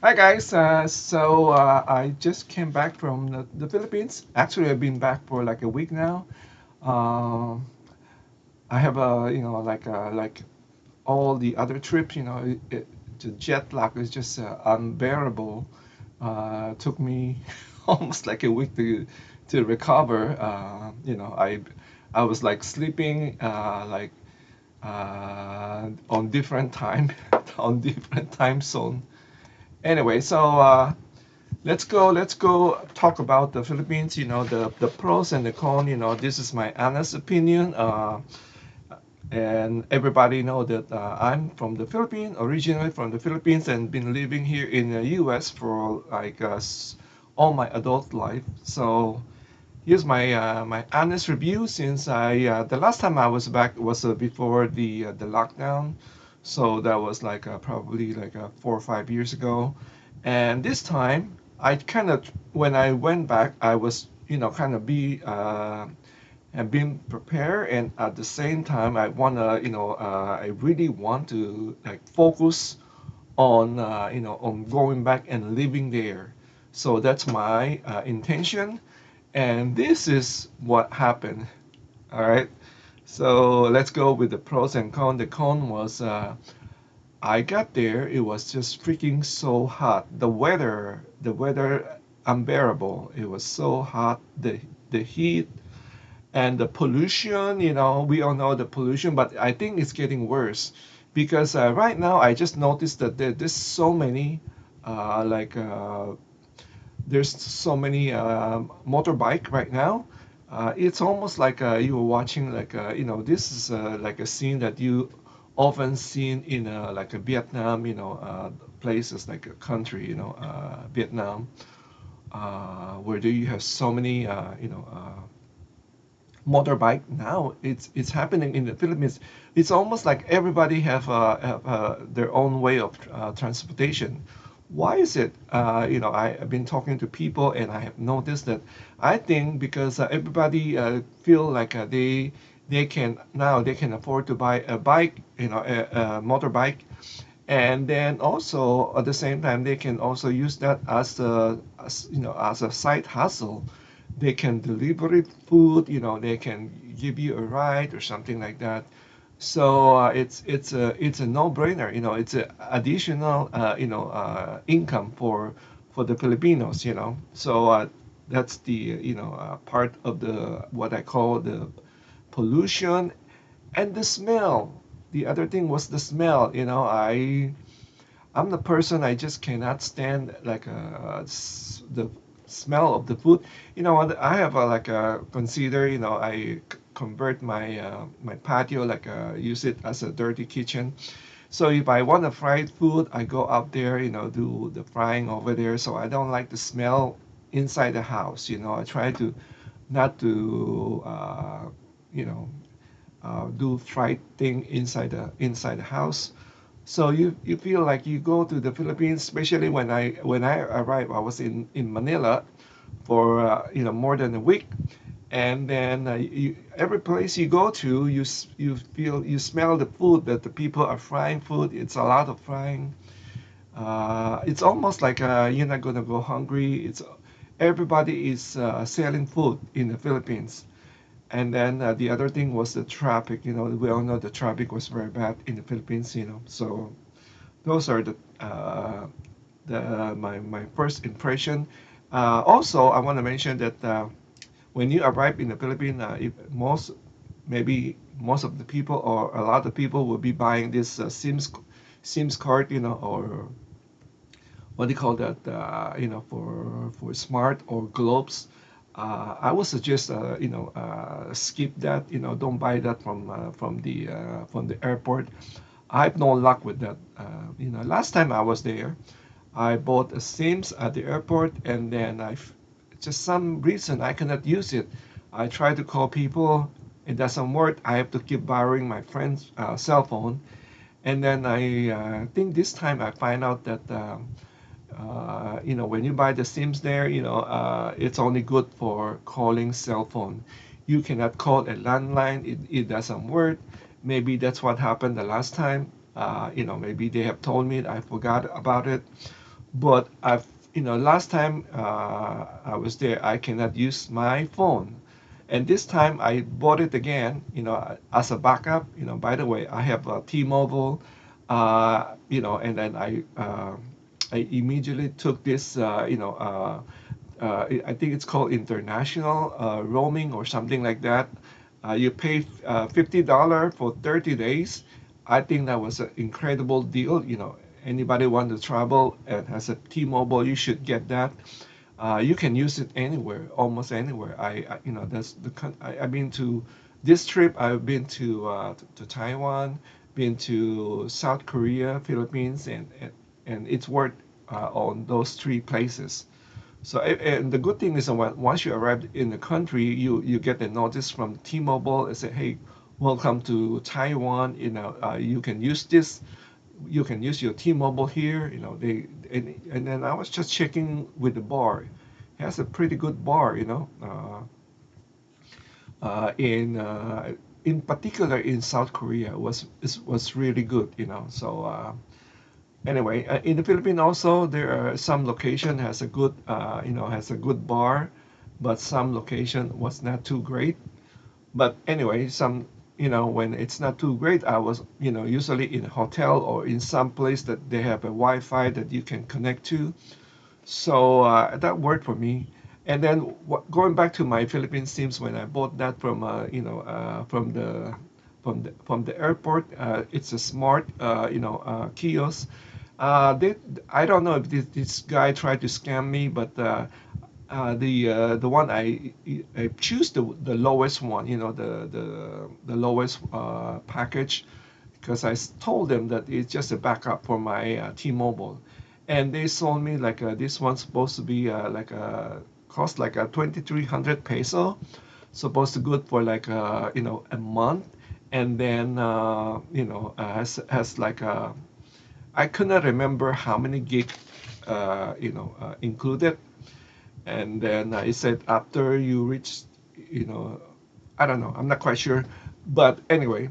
Hi guys, I just came back from the Philippines. Actually, I've been back for like a week now. Um, I have like all the other trips, the jet lag is just unbearable. Took me almost like a week to recover. I was like sleeping on different time on different time zone. Anyway, let's go talk about the Philippines, the pros and the cons, this is my honest opinion. And everybody know that I'm from the Philippines, originally from the Philippines, and been living here in the US for like all my adult life. So here's my honest review since the last time I was back was before the lockdown, so that was like probably like 4 or 5 years ago, and this time I kind of when I went back I was kind of be and being prepared, and at the same time I wanna I really want to like focus on on going back and living there. So that's my intention, and this is what happened. All right. So let's go with the pros and cons. The con was I got there. It was just freaking so hot. The weather unbearable. It was so hot. The heat and the pollution. We all know the pollution, but I think it's getting worse because right now I just noticed that there's so many like there's so many motorbike right now. It's almost like you were watching like this is like a scene that you often seen in like a Vietnam, places like a country, Vietnam, where do you have so many motorbike now. It's happening in the Philippines. It's almost like everybody have their own way of transportation. Why is it? I've been talking to people and I have noticed that I think because everybody feel like they can afford to buy a bike, a motorbike, and then also at the same time they can also use that as a side hustle. They can deliver it food, they can give you a ride or something like that. So it's a no-brainer, it's an additional income for the Filipinos, so that's the part of the what I call the pollution and the smell. The other thing was the smell. I'm the person, I just cannot stand like the smell of the food. I have like a consider. I convert my patio like use it as a dirty kitchen. So if I want to fried food, I go up there, do the frying over there. So I don't like the smell inside the house. I try to not to you know do fried thing inside the house. So you feel like you go to the Philippines, especially when I arrived. I was in Manila for more than a week, and then every place you go to, you smell the food that the people are frying food. It's a lot of frying. It's almost like you're not gonna go hungry. It's everybody is selling food in the Philippines. And then the other thing was the traffic. We all know the traffic was very bad in the Philippines. So those are my first impression. Also, I want to mention that when you arrive in the Philippines, if maybe most of the people or a lot of people will be buying this Sims card, or what do you call that, for smart or globes. I would suggest, skip that. Don't buy that from the airport. I have no luck with that. Last time I was there, I bought a Sims at the airport, and then just some reason I cannot use it. I try to call people, it doesn't work. I have to keep borrowing my friend's cell phone, and then I think this time I find out that when you buy the Sims there, it's only good for calling cell phone. You cannot call a landline. It doesn't work. Maybe that's what happened the last time. Maybe they have told me, I forgot about it. But last time I was there, I cannot use my phone. And this time I bought it again, as a backup. By the way, I have a T-Mobile, and then I immediately took this, I think it's called international roaming or something like that. You pay $50 for 30 days. I think that was an incredible deal. Anybody want to travel and has a T-Mobile, you should get that. You can use it anywhere, almost anywhere. That's I've been to this trip. I've been to Taiwan, been to South Korea, Philippines, and it's worth on those three places. So and the good thing is that once you arrive in the country, you get a notice from T-Mobile and say, hey, welcome to Taiwan. You can use this. You can use your T-Mobile here. And then I was just checking with the bar. It has a pretty good bar. In particular in South Korea was really good. So. Anyway, in the Philippines also there are some location has a good bar, but some location was not too great. But anyway, when it's not too great, I was usually in a hotel or in some place that they have a Wi-Fi that you can connect to. So that worked for me. And then going back to my Philippine SIMs when I bought that from from the airport, it's a smart kiosk. They, I don't know if this guy tried to scam me, but the one I choose the lowest one, the lowest package, because told them that it's just a backup for my T-Mobile, and they sold me like this one's supposed to be cost like a 2,300 peso, supposed to good for like a month, and then has like a I could not remember how many gig included, and then it said after you reach, you know, I don't know, I'm not quite sure, but anyway,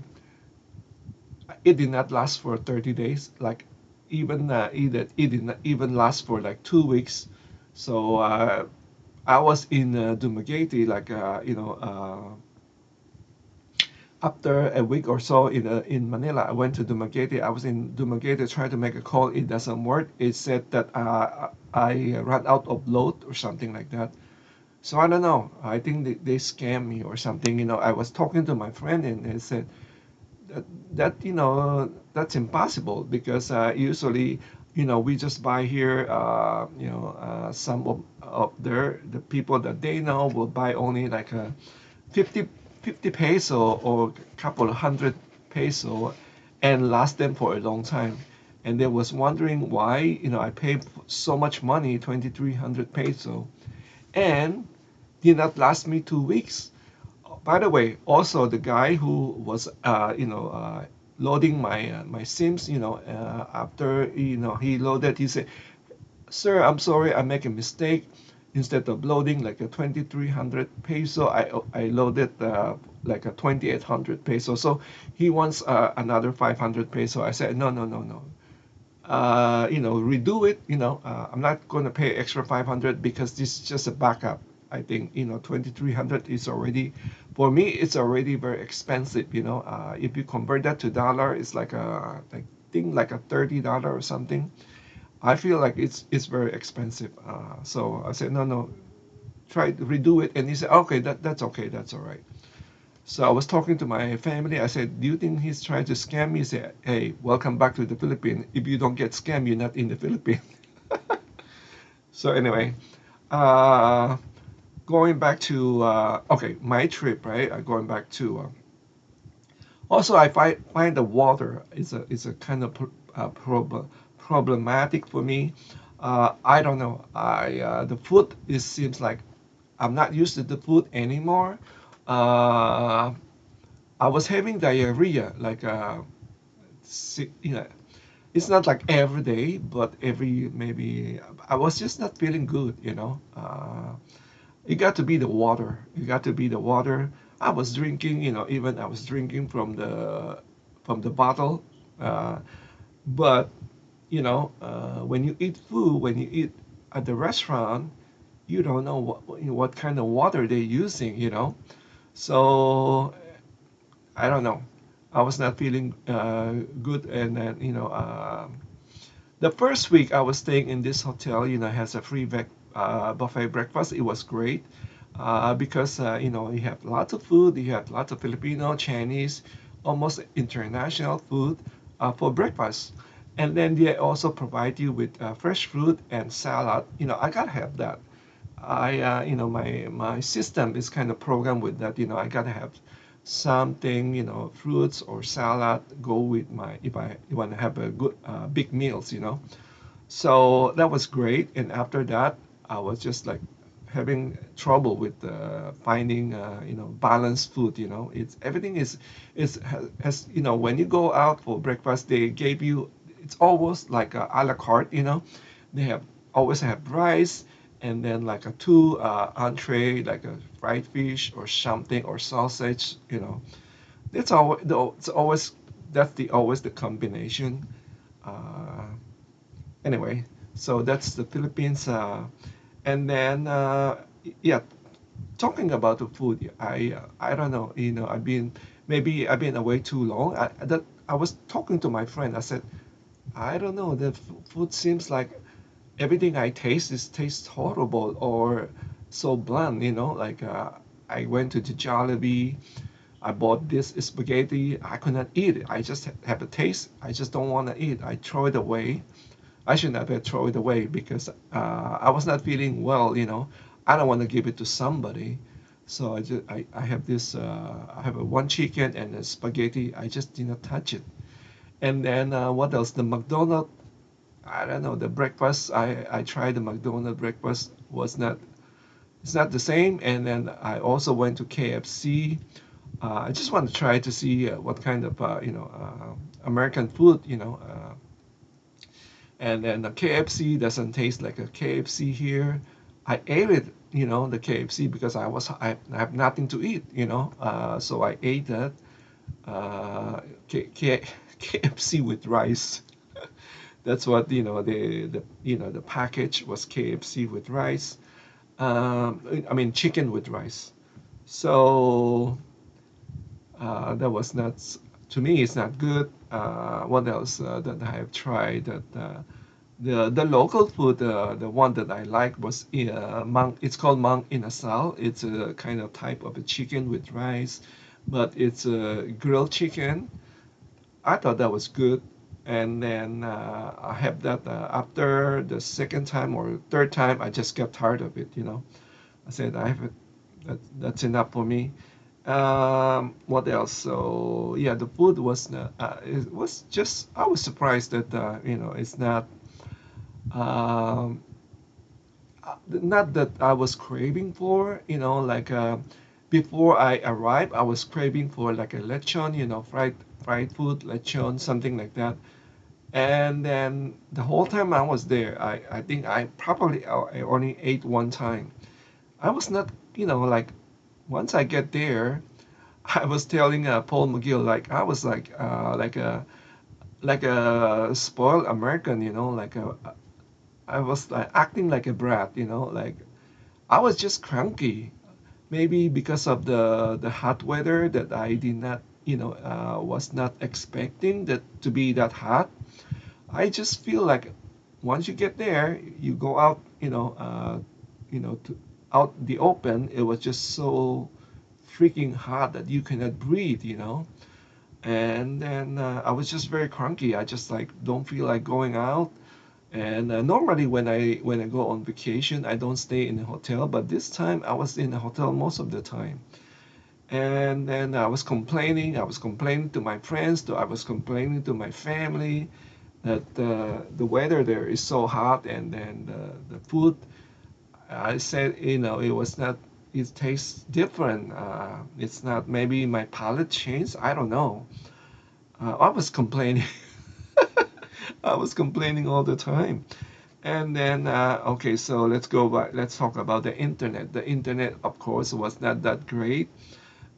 it did not last for 30 days. Like it did not even last for like 2 weeks. So I was in Dumaguete, like after a week or so in Manila, I went to Dumaguete. I was in Dumaguete trying to make a call. It doesn't work. It said that I ran out of load or something like that. So I don't know. I think they scammed me or something. I was talking to my friend and they said that's impossible because usually we just buy here. Some of the people that they know will buy only like a 50 50 peso or a couple of hundred peso and last them for a long time. And they was wondering why I paid so much money, 2,300 peso, and did not last me 2 weeks. By the way, also the guy who was loading my Sims, after he loaded, he said, "Sir, I'm sorry, I make a mistake. Instead of loading like a 2,300 peso, I loaded like a 2,800 peso. So he wants another 500 peso." I said, "No, no, no, no. Redo it. I'm not going to pay extra 500 because this is just a backup. I think 2,300 is already, for me, it's already very expensive. If you convert that to dollar, it's like like thing like a $30 or something. I feel like it's very expensive. So I said, no, no, try to redo it. And he said, okay, that's okay, that's all right. So I was talking to my family. I said, do you think he's trying to scam me? He said, hey, welcome back to the Philippines. If you don't get scammed, you're not in the Philippines. So anyway, uh, going back to okay, my trip, right? Going back to also I find the water is a kind of problematic for me. I don't know. The food it seems like I'm not used to the food anymore. Uh, I was having diarrhea like it's not like every day, but every maybe I was just not feeling good. It got to be the water. It got to be the water. I was drinking, even I was drinking from the bottle, but when you eat food, when you eat at the restaurant, you don't know what kind of water they're using. So I don't know. I was not feeling good, and then the first week I was staying in this hotel, has a free buffet breakfast. It was great because you have lots of food. You have lots of Filipino, Chinese, almost international food for breakfast, and then they also provide you with fresh fruit and salad. I gotta have that. My system is kind of programmed with that. I gotta have something, fruits or salad go with my if I want to have a good big meals. So that was great. And after that, I was just like having trouble with finding balanced food. It's everything is has when you go out for breakfast, they gave you it's almost like a la carte. They have always have rice and then like a two entree like a fried fish or something or sausage. It's always that's the always the combination. Uh, Anyway, so that's the Philippines. And then yeah, talking about the food, I don't know. Maybe I've been away too long. I was talking to my friend. I said I don't know. The food seems like everything I taste is tastes horrible or so bland. Like I went to the Jollibee. I bought this spaghetti. I could not eat it. I just have a taste. I just don't want to eat. I throw it away. I should never throw it away because I was not feeling well. I don't want to give it to somebody. So I have this I have a one chicken and a spaghetti. I just did not touch it. And then what else? The McDonald. I don't know the breakfast. I tried the McDonald breakfast was not it's not the same. And then I also went to KFC. I just want to try to see what kind of American food and then the KFC doesn't taste like a KFC here. I ate it, the KFC because I have nothing to eat. So I ate that KFC with rice. That's what the package was KFC with rice. I mean chicken with rice. So that was not to me. It's not good. What else that I have tried that. The local food, the one that I like was mang. It's called mang inasal. It's a kind of type of a chicken with rice, but it's a grilled chicken. I thought that was good, and then I have that after the second time or third time. I just got tired of it. I said I have it. That's enough for me. What else? So yeah, the food was it was just I was surprised that it's um, not that I was craving for, like before I arrived, I was craving for like a lechon, fried food, lechon, something like that. And then the whole time I was there, I think I only ate one time. I was not, like once I get there, I was telling Paul McGill like I was like a spoiled American, like I was like acting like a brat, like I was just cranky. Maybe because of the hot weather that I did not, was not expecting that to be that hot. I just feel like once you get there, you go out, to out the open. It was just so freaking hot that you cannot breathe. And then I was just very cranky. I just like don't feel like going out. And normally when I go on vacation, I don't stay in a hotel, but this time I was in a hotel most of the time. And then I was complaining to my friends, I was complaining to my family that the weather there is so hot, and then the food. I said, it was not. It tastes different. It's not. Maybe my palate changed. I don't know. I was complaining. I was complaining all the time. And then, okay, so let's go back. Let's talk about the internet. The internet, of course, was not that great.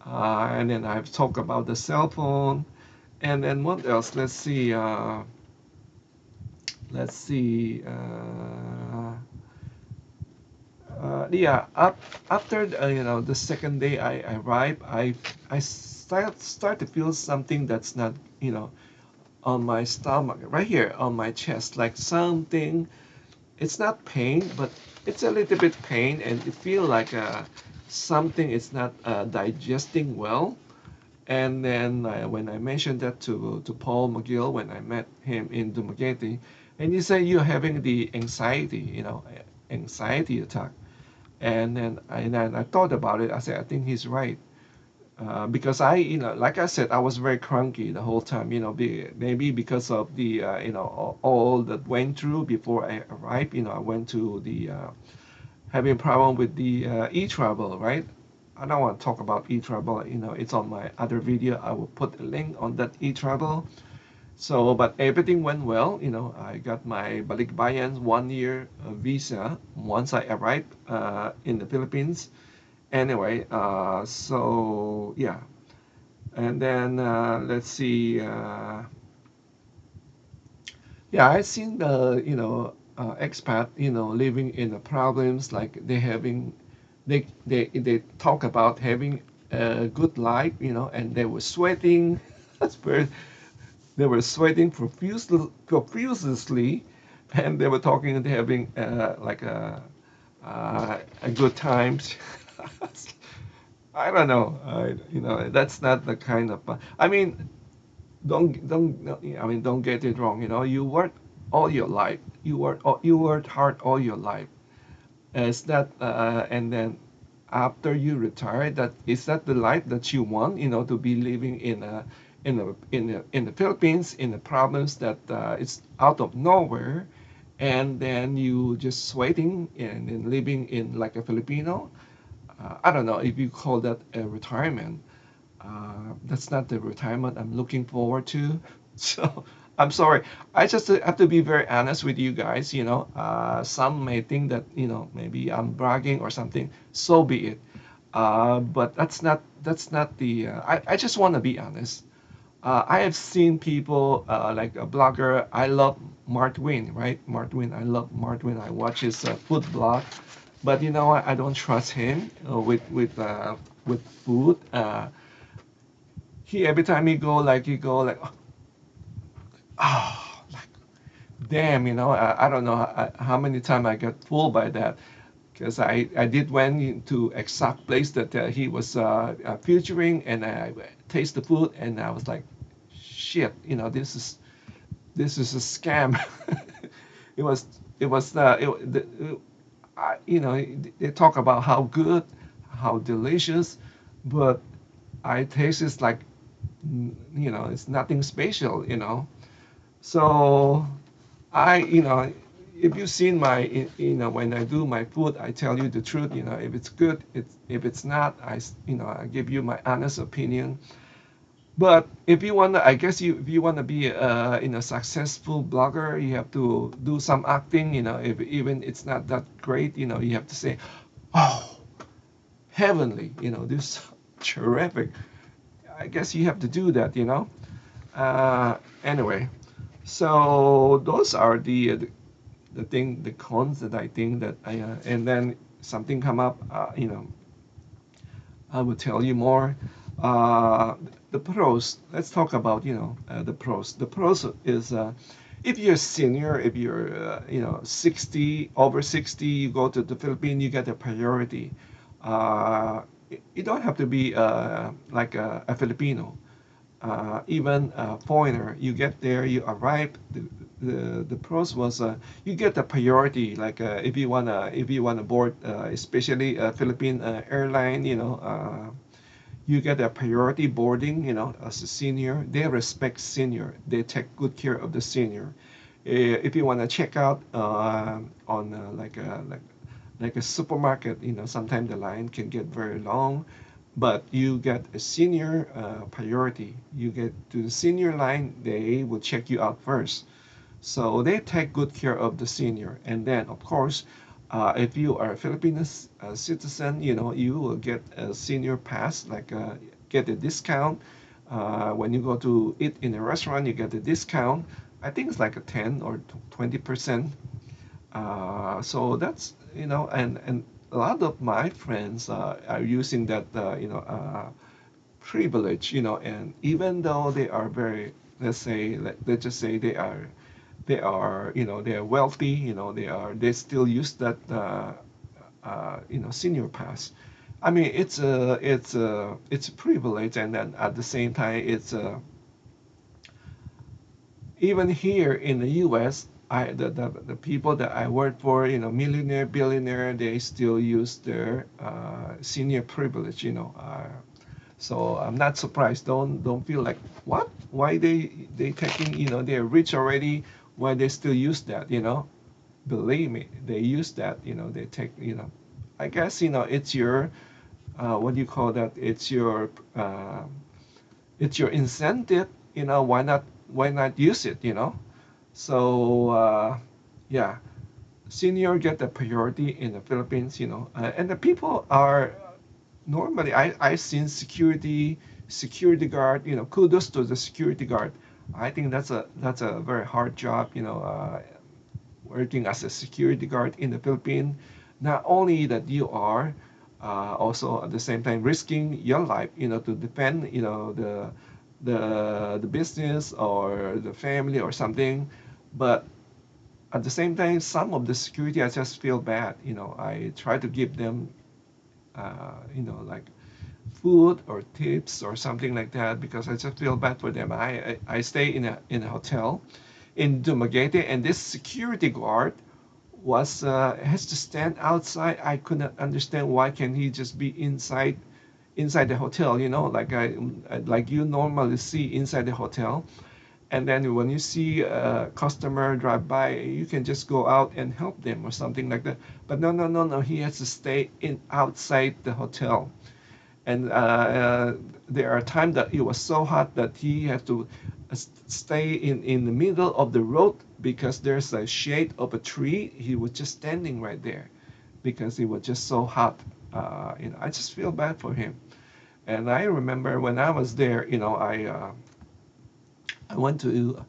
And then I've talked about the cell phone. And then what else? Let's see. let's see. Yeah, after the second day I arrived, I start to feel something that's not on my stomach, right here on my chest, like something. It's not pain, but it's a little bit pain, and it feel like something is not digesting well. And then when I mentioned that to Paul McGill when I met him in Dumaguete, and he said you're having the anxiety, anxiety attack. And then I thought about it. I said I think he's right. Because like I said, I was very cranky the whole time. Maybe because of the, all that went through before I arrived. I went to the having problem with the e-travel, right? I don't want to talk about e-travel. It's on my other video. I will put a link on that e-travel. So, but everything went well. I got my Balikbayan 1 year visa once I arrived in the Philippines. Anyway, so yeah, and then let's see. Yeah, I've seen the expat living in the problems like they talk about having a good life, and they were sweating. That's where they were sweating profusely, and they were talking and having like a good times. I don't know. That's not the kind of. I mean, don't no, I mean don't get it wrong. You work all your life. You worked hard all your life. Is that and then after you retire, that is that the life that you want? To be living in the Philippines in the province that it's out of nowhere, and then you just sweating and then living in like a Filipino. I don't know if you call that a retirement. That's not the retirement I'm looking forward to. So I'm sorry. I just have to be very honest with you guys. Some may think that maybe I'm bragging or something. So be it. But that's not the. I just want to be honest. I have seen people like a blogger. I love Mark Twain, right? Mark Twain. I love Mark Twain. I watch his food blog, but you know what? I don't trust him with food. He every time he go like oh like damn, I don't know how many times I got fooled by that because I did went into exact place that he was featuring, and I taste the food and I was like shit, this is a scam. it was it was they talk about how good, how delicious, but I taste it's like it's nothing special. So if you've seen when I do my food, I tell you the truth. If it's good, if it's not, I give you my honest opinion. But if you want to, I guess if you want to be a successful blogger, you have to do some acting. If even it's not that great, you have to say, "Oh, heavenly!" This is terrific. I guess you have to do that. Anyway, so those are the cons that I think that and then something come up, I will tell you more. Uh, the pros. Let's talk about the pros. The pros is if you're a senior, if you're 60 over 60, you go to the Philippines, you get a priority. You don't have to be like a Filipino, even a foreigner. You get there, you arrive. The pros was you get the priority. Like if you wanna board, especially a Philippine airline, you get a priority boarding. As a senior, they respect senior. They take good care of the senior. If you wanna check out on like a supermarket, sometimes the line can get very long, but you get a senior priority. You get to the senior line, they will check you out first. So they take good care of the senior. And then, of course, if you are a Filipino citizen, you will get a senior pass, like get a discount. When you go to eat in a restaurant, you get a discount. I think it's like a 10 or 20%. So that's, and a lot of my friends are using that, privilege, and even though they are very, let's say, let's just say they are wealthy, they still use that, senior pass. I mean, it's a privilege, and then at the same time, even here in the U.S., the people that I work for, millionaire, billionaire, they still use their senior privilege, so I'm not surprised. Don't feel like what? Why they taking? They're rich already. Why they still use that? Believe me, they use that. They take. I guess it's your what do you call that? It's your incentive. Why not use it? So yeah, senior get the priority in the Philippines. And the people are normally I've seen security guard. Kudos to the security guard. I think that's a very hard job. Working as a security guard in the Philippines. Not only that you are also at the same time risking your life, to defend, the business or the family or something, but at the same time, some of the security I just feel bad. I try to give them, like food or tips or something like that because I just feel bad for them. I stay in a hotel in Dumaguete, and this security guard was has to stand outside. I could not understand why can he just be inside the hotel, like like you normally see inside the hotel. And then when you see a customer drive by, you can just go out and help them or something like that. But no, no, no, no. He has to stay in outside the hotel. And there are times that it was so hot that he had to stay in the middle of the road because there's a shade of a tree. He was just standing right there because it was just so hot. I just feel bad for him. And I remember when I was there, I went to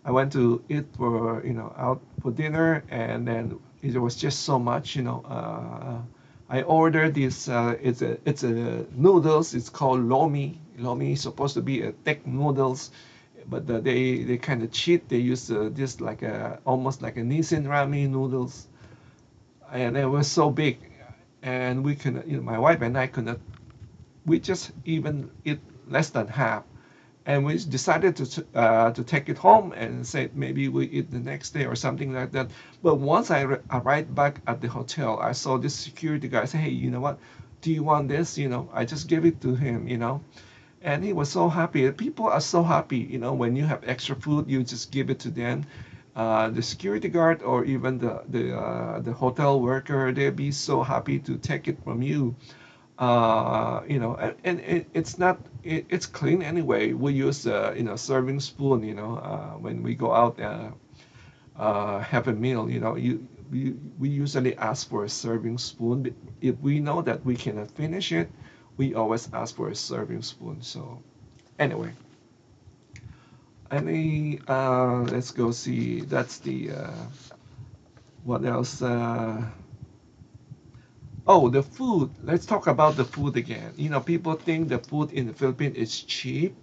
I went to eat for out for dinner, and then it was just so much. I ordered this. It's a noodles. It's called lomi. Lomi is supposed to be a thick noodles, but they kind of cheat. They use this like a almost like a Nissin ramen noodles, and it was so big, and we could my wife and I could not. We just even eat less than half, and we decided to take it home and said maybe we eat the next day or something like that. But once I arrived back at the hotel, I saw this security guy say, "Hey, you know what? Do you want this?" I just gave it to him, and he was so happy. People are so happy, when you have extra food, you just give it to them. The security guard or even the hotel worker, they'll be so happy to take it from you. And it's not it's clean anyway. We use serving spoon, when we go out have a meal. We usually ask for a serving spoon. If we know that we cannot finish it, we always ask for a serving spoon. So anyway, let's go see. That's the what else? Oh, the food. Let's talk about the food again. People think the food in the Philippines is cheap.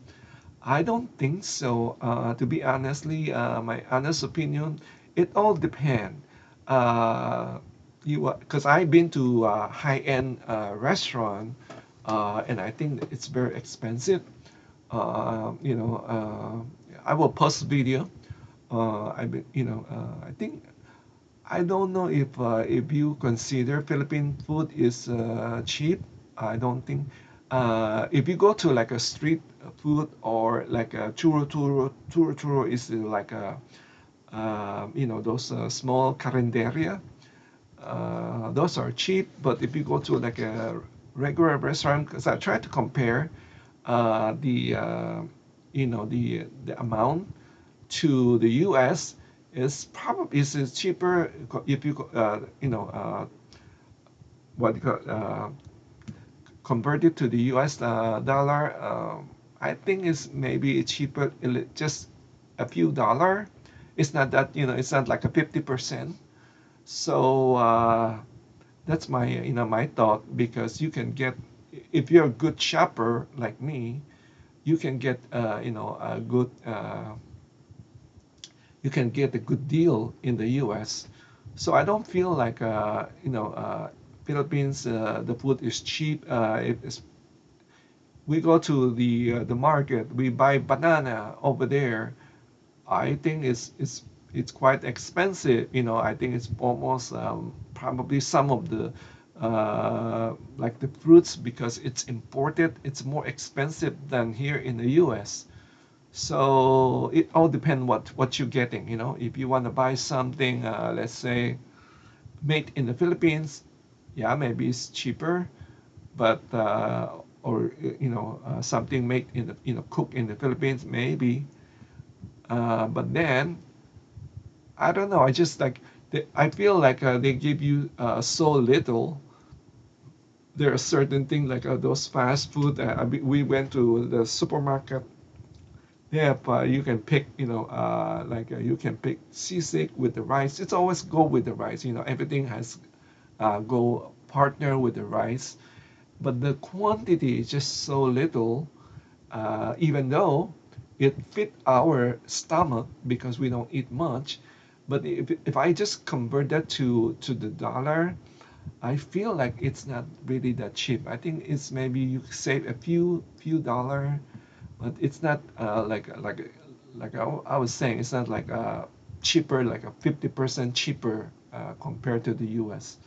I don't think so. To be honestly, my honest opinion, it all depends. Uh, because I've been to a high-end restaurant, and I think it's very expensive. I will post video. I think I don't know if you consider Philippine food is cheap. I don't think. If you go to like a street food or like a churro is like those small carinderia. Those are cheap, but if you go to like a regular restaurant, because I try to compare the the amount to the U.S. is probably is cheaper if you what you call convert it to the U.S. Dollar. I think it's maybe cheaper, just a few dollar. It's not that, it's not like a 50%. So that's my, my thought, because you can get, if you're a good shopper like me, you can get, a good, you can get a good deal in the U.S. So I don't feel like, Philippines, the food is cheap. We go to the market, we buy banana over there. I think it's quite expensive. I think it's almost, probably some of the, like the fruits, because it's imported. It's more expensive than here in the U.S. So it all depends what you're getting. If you want to buy something, let's say made in the Philippines, yeah, maybe it's cheaper, but or something made in the, cooked in the Philippines, maybe. But then I don't know. I just like, I feel like, they give you, so little. There are certain things like, those fast food. We went to the supermarket. Yeah, but you can pick, like, you can pick sisig with the rice. It's always go with the rice. Everything has, go partner with the rice. But the quantity is just so little, even though it fit our stomach because we don't eat much. But if I just convert that to the dollar, I feel like it's not really that cheap. I think it's maybe you save a few dollar, but it's not, like I was saying, it's not like, cheaper, like a 50% cheaper, compared to the U.S.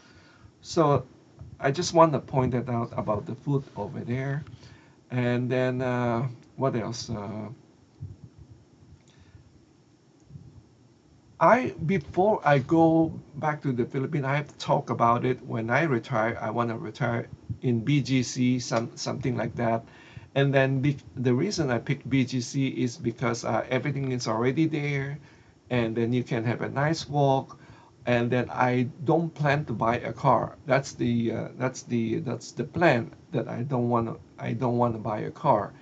So I just want to point that out about the food over there. And then, what else? I Before I go back to the Philippines, I have to talk about it. When I retire, I want to retire in BGC, something like that. And then the reason I picked BGC is because, everything is already there, and then you can have a nice walk. And then I don't plan to buy a car. That's the plan, that I don't want to buy a car.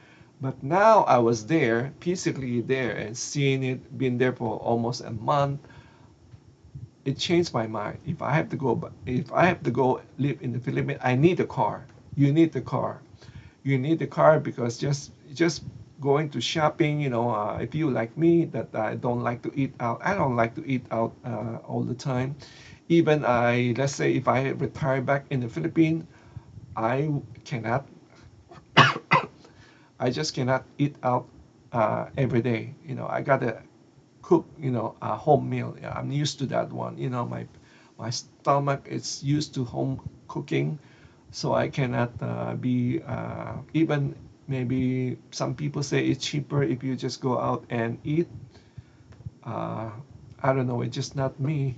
But now I was there, physically there, and seeing it, been there for almost a month. It changed my mind. If I have to go live in the Philippines, I need a car. You need the car. You need the car, because just going to shopping, if you like me, that I don't like to eat out. I don't like to eat out, all the time. Even, let's say, if I retire back in the Philippines, I cannot I just cannot eat out, every day. I gotta cook, a home meal. Yeah, I'm used to that one. My stomach is used to home cooking, so I cannot, be, even maybe some people say it's cheaper if you just go out and eat. Uh, I don't know. It's just not me.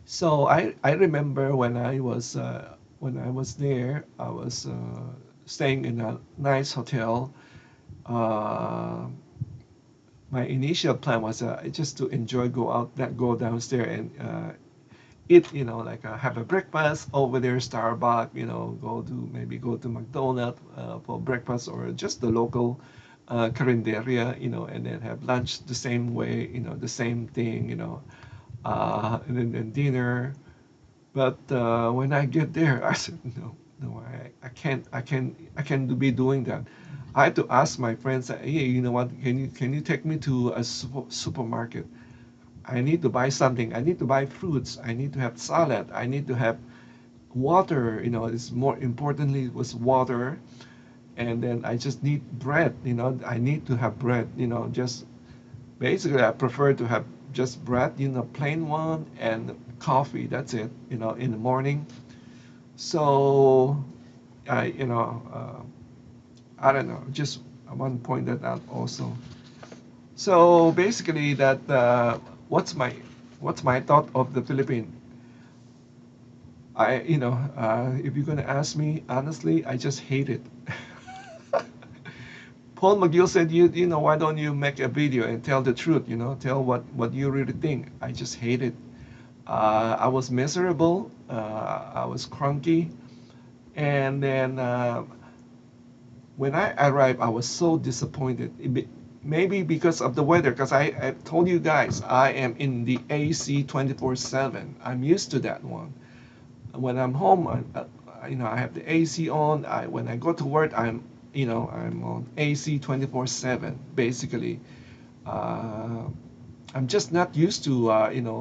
So I remember when I was there, I was, staying in a nice hotel. Uh, my initial plan was, just to enjoy, go downstairs and, eat, like, have a breakfast over there, Starbucks, maybe go to McDonald's, for breakfast, or just the local, carinderia, and then have lunch the same way, the same thing, and then dinner. But, when I get there, I said, no, no, I can't be doing that. I had to ask my friends, hey, you know what? Can you take me to a supermarket? I need to buy something. I need to buy fruits. I need to have salad. I need to have water. It's more importantly was water. And then I just need bread. I need to have bread. Just basically I prefer to have just bread, plain one, and coffee. That's it. In the morning. So I don't know. Just I want to point that out also. So basically, what's my what's my thought of the Philippines? If you're gonna ask me honestly, I just hate it. Paul McGill said, why don't you make a video and tell the truth? Tell what you really think. I just hate it. I was miserable. I was cranky, and then, when I arrived, I was so disappointed. maybe because of the weather, because I told you guys I am in the AC 24/7. I'm used to that one. When I'm home, I have the AC on. When I go to work, I'm on AC 24/7. Basically, uh, I'm just not used to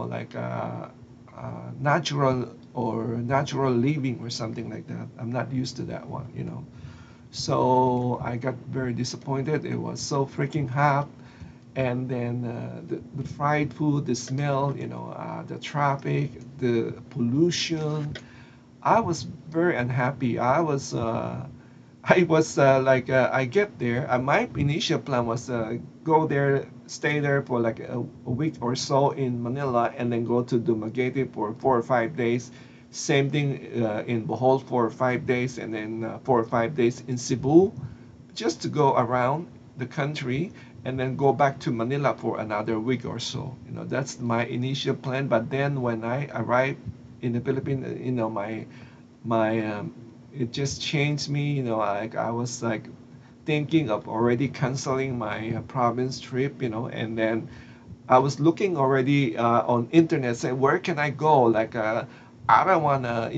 like natural or natural living or something like that. I'm not used to that one. So I got very disappointed. It was so freaking hot, and then the fried food, the smell, the traffic, the pollution. I was very unhappy. I get there. My initial plan was go there, stay there for like a week or so in Manila, and then go to Dumaguete for 4 or 5 days. Same thing in Bohol for 5 days, and then 4 or 5 days in Cebu, just to go around the country, and then go back to Manila for another week or so. That's my initial plan. But then when I arrived in the Philippines, my it just changed me. Like I was like thinking of already canceling my province trip. And then I was looking already on internet, saying where can I go? Like I don't want to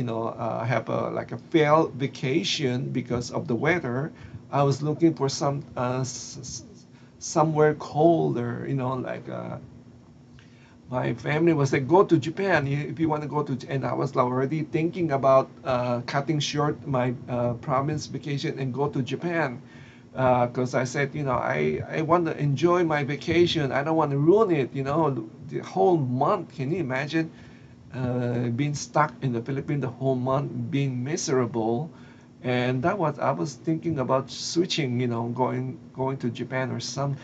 have a like a failed vacation because of the weather. I was looking for somewhere colder. Like my family was like, go to Japan if you want to go to. And I was already thinking about cutting short my province vacation and go to Japan, because I said, I want to enjoy my vacation. I don't want to ruin it. The whole month. Can you imagine being stuck in the Philippines the whole month, being miserable? And that was I was thinking about switching, going to Japan or some.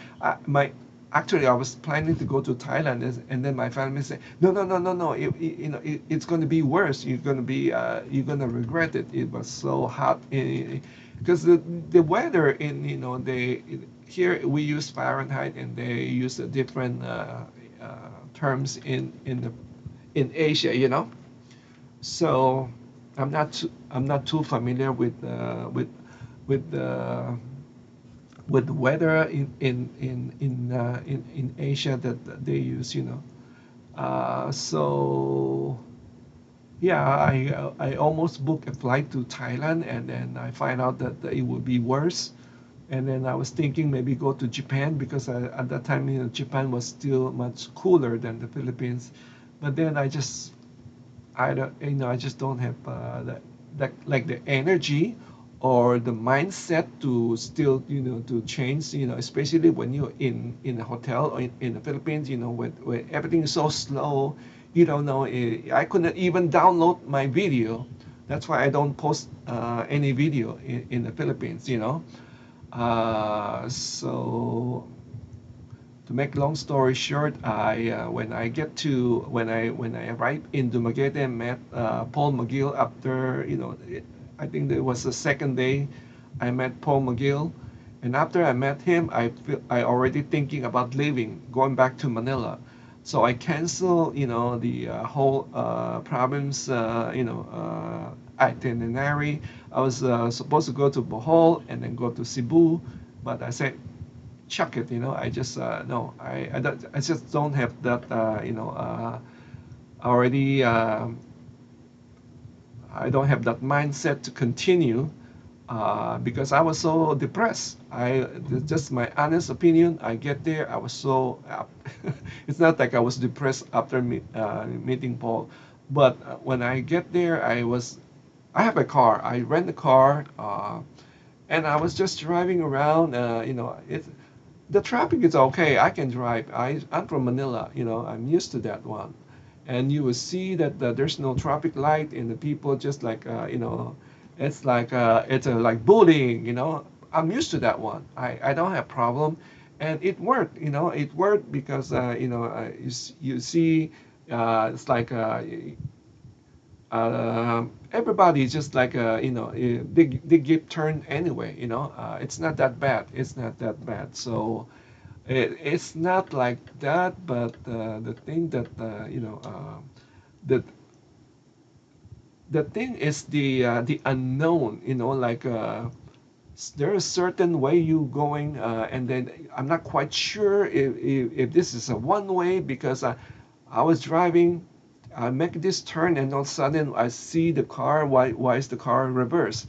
My Actually, I was planning to go to Thailand, and then my family said, no, no, no, no, no. It's going to be worse. You're going to regret it. It was so hot, because the weather in they here we use Fahrenheit, and they use a different terms in Asia. So I'm not too familiar with the with the weather in Asia that they use. So yeah, I almost booked a flight to Thailand, and then I find out that it would be worse. And then I was thinking maybe go to Japan, because at that time, Japan was still much cooler than the Philippines. But then I just don't have that like the energy or the mindset to still to change, especially when you're in a hotel or in the Philippines, when everything is so slow. You don't know. I couldn't even download my video. That's why I don't post any video in the Philippines. So to make long story short, I when I get to when I arrived in Dumaguete, and met Paul McGill after I think it was the second day I met Paul McGill, and after I met him, I already thinking about leaving, going back to Manila. So I cancel the whole province itinerary. I was supposed to go to Bohol and then go to Cebu, but I said chuck it. I just no, I just don't have that already. I don't have that mindset to continue, because I was so depressed. Just my honest opinion. I get there, I was so it's not like I was depressed after meeting Paul, but when I get there, I have a car. I rent a car, and I was just driving around. The traffic is okay. I can drive. I'm from Manila. I'm used to that one. And you will see that there's no traffic light, and the people just like it's like bullying. I'm used to that one. I don't have problem, and it worked. It worked because you see, it's like everybody just like they give turn anyway. It's not that bad. It's not that bad. So it's not like that. But the thing that the the thing is the unknown. Like there is certain way you going, and then I'm not quite sure if this is a one way because I was driving, I make this turn and all of a sudden I see the car. Why is the car reverse?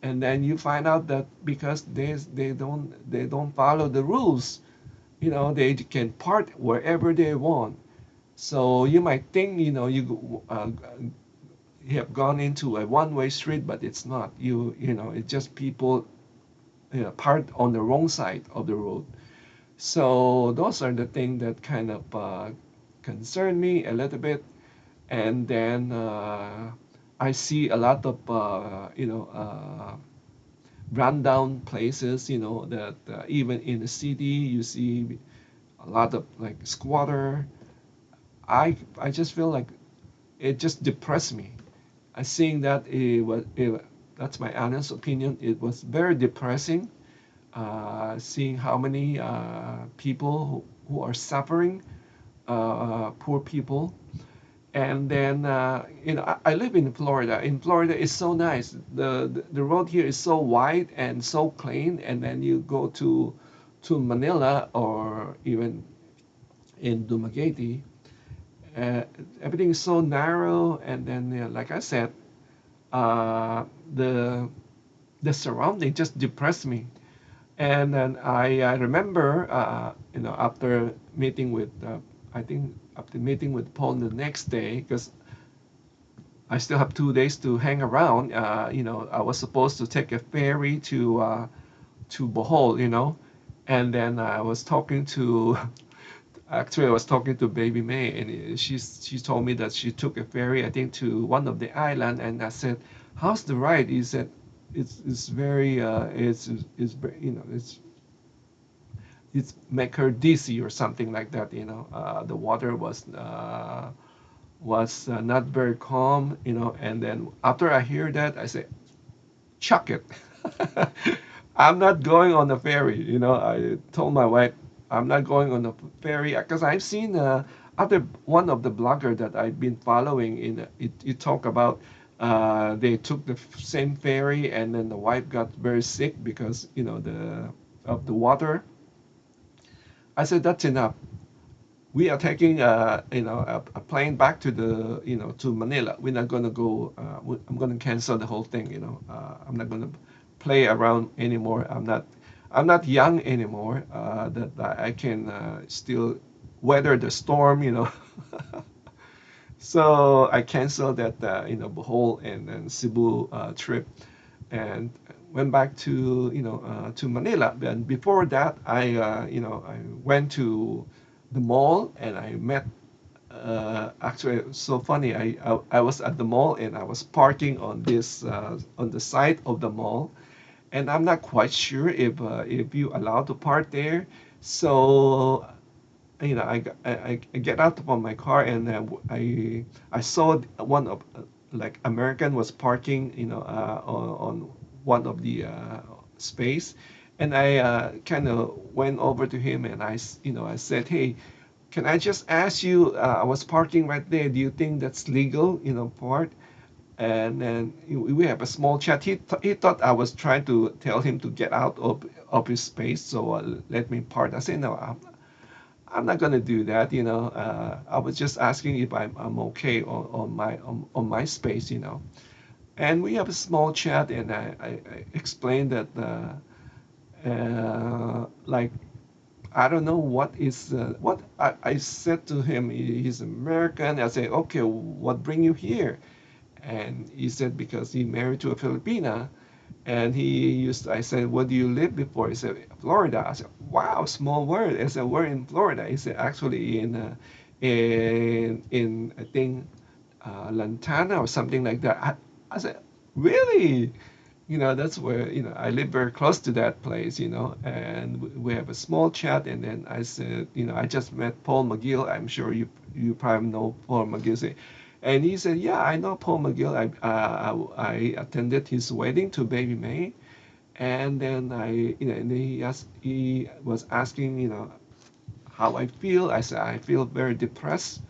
And then you find out that because they don't follow the rules. They can park wherever they want. So you might think you have gone into a one-way street, but it's not. It's just people parked on the wrong side of the road. So those are the things that kind of concern me a little bit. And then I see a lot of rundown places. That even in the city you see a lot of like squatter. I just feel like it just depressed me. I think that that's my honest opinion. It was very depressing, seeing how many people who are suffering, poor people. And then I live in Florida. In Florida, it's so nice. The road here is so wide and so clean. And then you go to Manila or even in Dumaguete, uh, everything is so narrow. And then, like I said, uh, the the surrounding just depressed me. And then I remember, after meeting with, I think after meeting with Paul the next day, because I still have 2 days to hang around. I was supposed to take a ferry to Bohol, and then I was talking to, actually I was talking to Baby May, and she told me that she took a ferry, I think, to one of the island, and I said, "How's the ride?" He said, "It's very it's it's make her dizzy or something like that. The water was not very calm. And then after I hear that, I say, chuck it. I'm not going on the ferry. I told my wife I'm not going on the ferry because I've seen other one of the blogger that I've been following it talk about they took the same ferry and then the wife got very sick because the of the water. I said that's enough. We are taking a plane back to the to Manila. We're not gonna go. I'm gonna cancel the whole thing. I'm not gonna play around anymore. I'm not young anymore. That I can still weather the storm. So I canceled that Bohol and Cebu trip and went back to Manila. And before that, I went to the mall and I met. Actually, it was so funny. I was at the mall and I was parking on the side of the mall, and I'm not quite sure if you allowed to park there. So I get out from my car and I saw one of like American was parking on one of the space, and I kind of went over to him and I said, hey, can I just ask you? I was parking right there. Do you think that's legal? Part. And then we have a small chat. He thought I was trying to tell him to get out of his space, so let me park. I said no. I'm not gonna do that. I was just asking if I'm okay on my space. And we have a small chat, and I explained that like I don't know what I said to him. He's American. I said, okay, what bring you here? And he said because he married to a Filipina, and I said, where do you live before? He said, Florida. I said, wow, small world. I said, we're in Florida. He said, actually in I think Lantana or something like that. I said, really? That's where I live very close to that place. And we have a small chat. And then I said, I just met Paul McGill. I'm sure you probably know Paul McGill. And he said, yeah, I know Paul McGill. I attended his wedding to Baby May. And then and he was asking, how I feel. I said, I feel very depressed.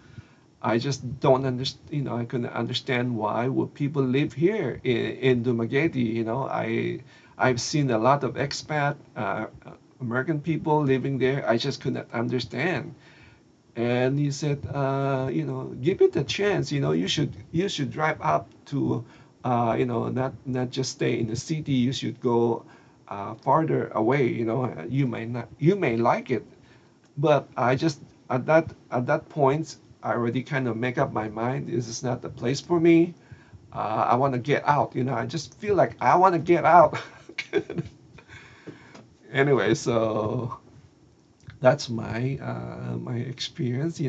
I just don't understand, I couldn't understand why would people live here in Dumaguete. I I've seen a lot of expat American people living there. I just could not understand. And he said, give it a chance. You should drive up to, not just stay in the city. You should go farther away. You may like it, but I just at that point I already kind of make up my mind. This is not the place for me. I want to get out. I just feel like I want to get out. Anyway, so that's my experience.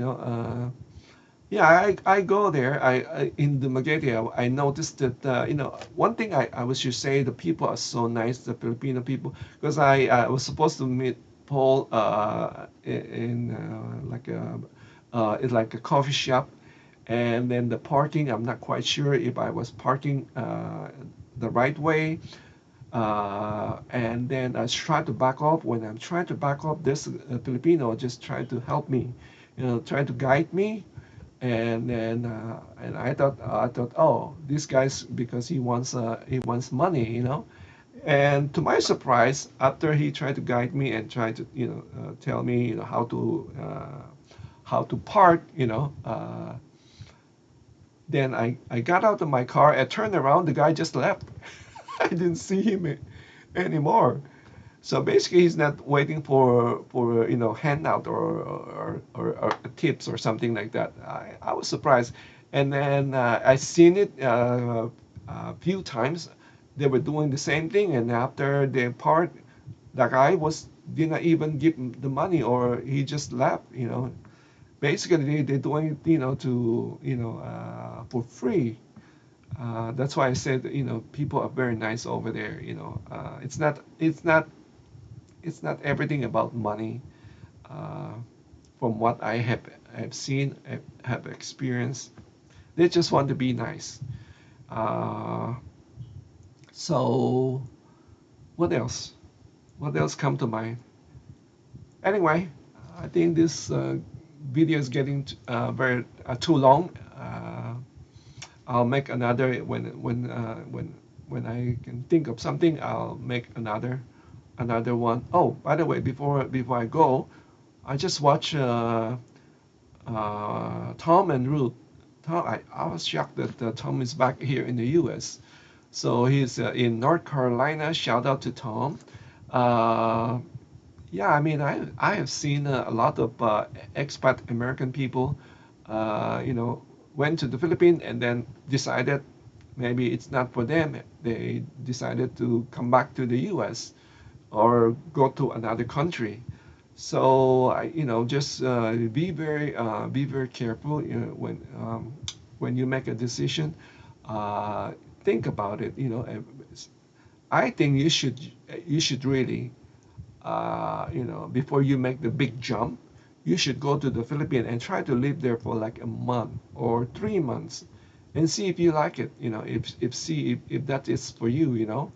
Yeah, I go there. In the Magatia, I noticed that one thing I was should say, the people are so nice, the Filipino people, because I was supposed to meet Paul in like a coffee shop, and then the parking, I'm not quite sure if I was parking the right way. And then I try to back off. When I'm trying to back off, this Filipino just trying to help me, trying to guide me. And then and I thought, oh, this guy's because he wants money, And to my surprise, after he tried to guide me and tried to tell me how to park, then I got out of my car and turned around. The guy just left. I didn't see him anymore. So basically, he's not waiting for handout or tips or something like that. I was surprised, and then I seen it a few times. They were doing the same thing, and after they part, the guy didn't even give him the money, or he just left. Basically they're doing it, for free. That's why I said, people are very nice over there. It's not everything about money. Uh, from what I have seen, have experienced, they just want to be nice. Uh, so what else? What else come to mind? Anyway, I think this video is getting very too long. I'll make another when I can think of something. I'll make another one. Oh, by the way, before I go, I just watched Tom and Ruth. I was shocked that Tom is back here in the U.S. So he's in North Carolina. Shout out to Tom. Uh, yeah, I mean, I have seen a lot of expat American people, went to the Philippines and then decided maybe it's not for them. They decided to come back to the U.S. or go to another country. So just be very careful, when you make a decision. Think about it. I think you should really before you make the big jump, you should go to the Philippines and try to live there for like a month or 3 months and see if you like it. If that is for you.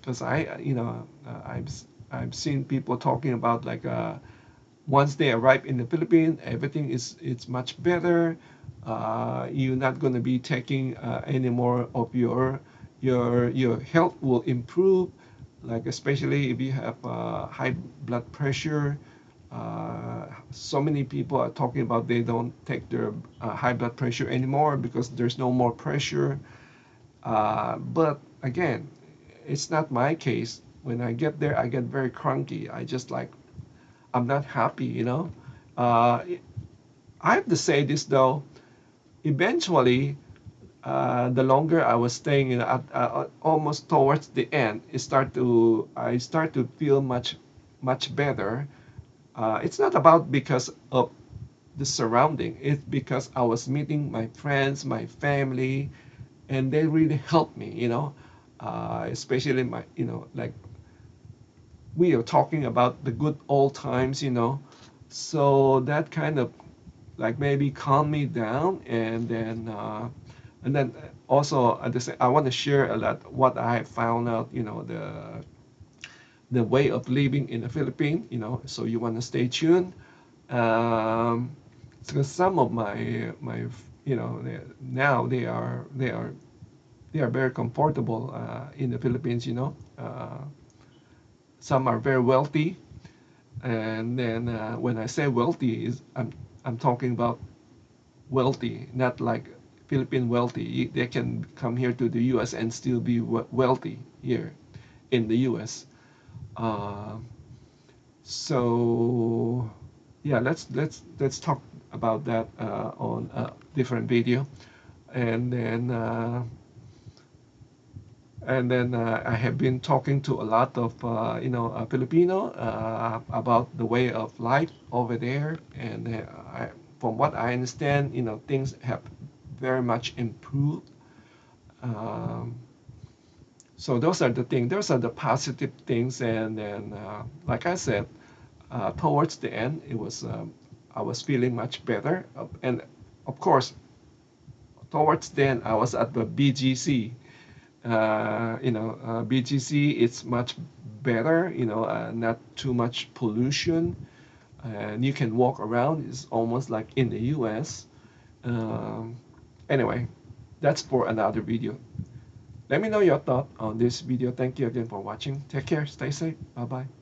Because I've seen people talking about like once they arrive in the Philippines, everything is it's much better. You're not going to be taking any more of your health will improve, like especially if you have high blood pressure. So many people are talking about they don't take their high blood pressure anymore because there's no more pressure. But again, it's not my case. When I get there, I get very cranky. I just like I'm not happy. Uh, I have to say this though. Eventually, the longer I was staying almost towards the end, I start to feel much better. It's not about because of the surrounding. It's because I was meeting my friends, my family, and they really helped me. Especially my like we are talking about the good old times. So that kind of like maybe calm me down, and then also at the same, I want to share a lot what I have found out, the way of living in the Philippines, so you want to stay tuned. um, because some of my now they are they are very comfortable in the Philippines. Some are very wealthy, and then when I say wealthy, I'm talking about wealthy, not like Philippine wealthy. They can come here to the U.S. and still be wealthy here in the U.S. Uh, so yeah, let's talk about that on a different video, and then I have been talking to a lot of Filipino about the way of life over there, and from what I understand, things have very much improved. Um, so those are the things. Those are the positive things, and then like I said, towards the end, I was feeling much better, and of course, towards then I was at the BGC. BGC it's much better, not too much pollution, and you can walk around. It's almost like in the US. Um, anyway, that's for another video. Let me know your thought on this video. Thank you again for watching. Take care. Stay safe. Bye bye.